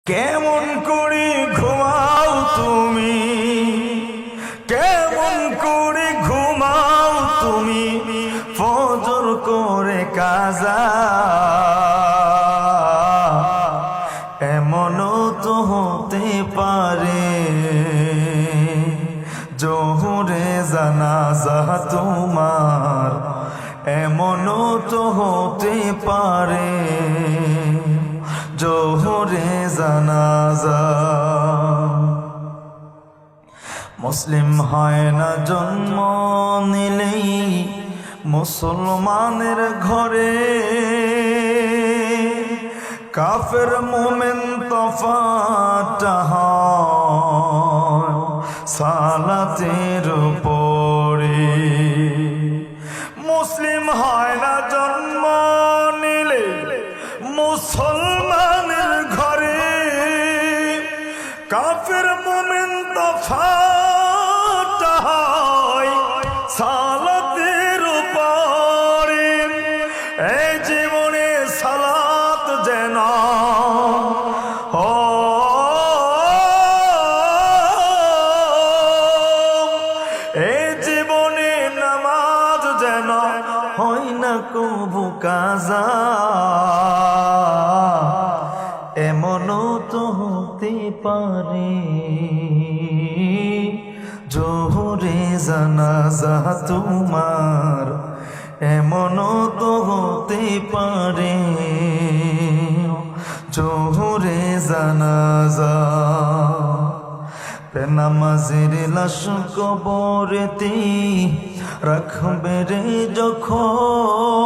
কেমন করে ঘুমাও তুমি, কেমন করে ঘুমাও তুমি, ফজর করে কাজা। এমনও তো হতে পারে জোহরে জানাজা তোমার, এমনও তো হতে পারে জোহরে জানাজা। মুসলিম হয় না জন্ম নিলেই মুসলমানের ঘরে, কাফের মুমিন তফাৎ হয় সালাতের উপরে। মুসলিম হয় না জন্ম নিলে মুসলমানের ঘরে, কাফের মুমিন তফাৎ হয় সালাতের উপরে। এই জীবনে সালাত যেন এই জীবনে নামাজ যেন হয় না কবু কাজা। এমনও তো হতে পারে জোহরে জানাজা তোমার, এমনও তো হতে পারে জোহরে জানাজা। নামাজের লাশ কবরেতে রাখবে রে যখন,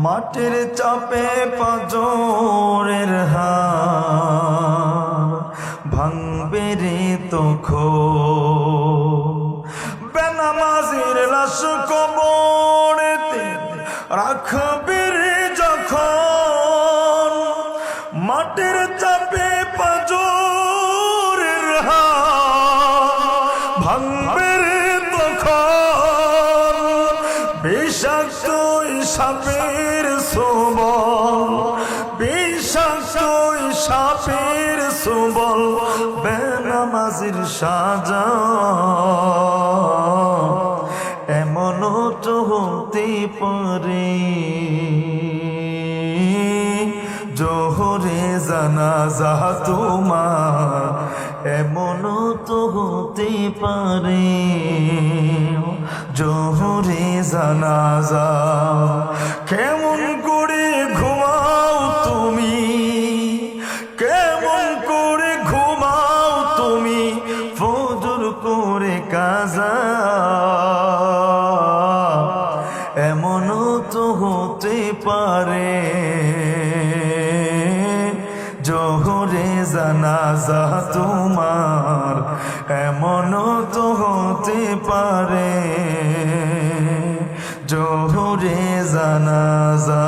মাটির চাপে পাঁজরের হাড় ভাঙবে রে তখন। বেনামাজির লাশ কবরেতে রাখবে রে যখন, মাটির চাপে পাঁজরের হাড় ভাঙবে রে তখন। বিষাক্ত সাপের সুবল, বিষাক্ত সাপের সুবল, বেনামাজির সাজা। এমনও তো হতে পারে জোহরে জানাজা তোমার, এমনও তো হতে পারে জোহরে জানাজা। কেমন করে ঘুমাও তুমি, কেমন করে ঘুমাও তুমি, ফজর করে কাজা। এমনও তো হতে পারে জোহরে জানাজা তোমার, এমনও তো হতে পারে জোহরে জানাজা।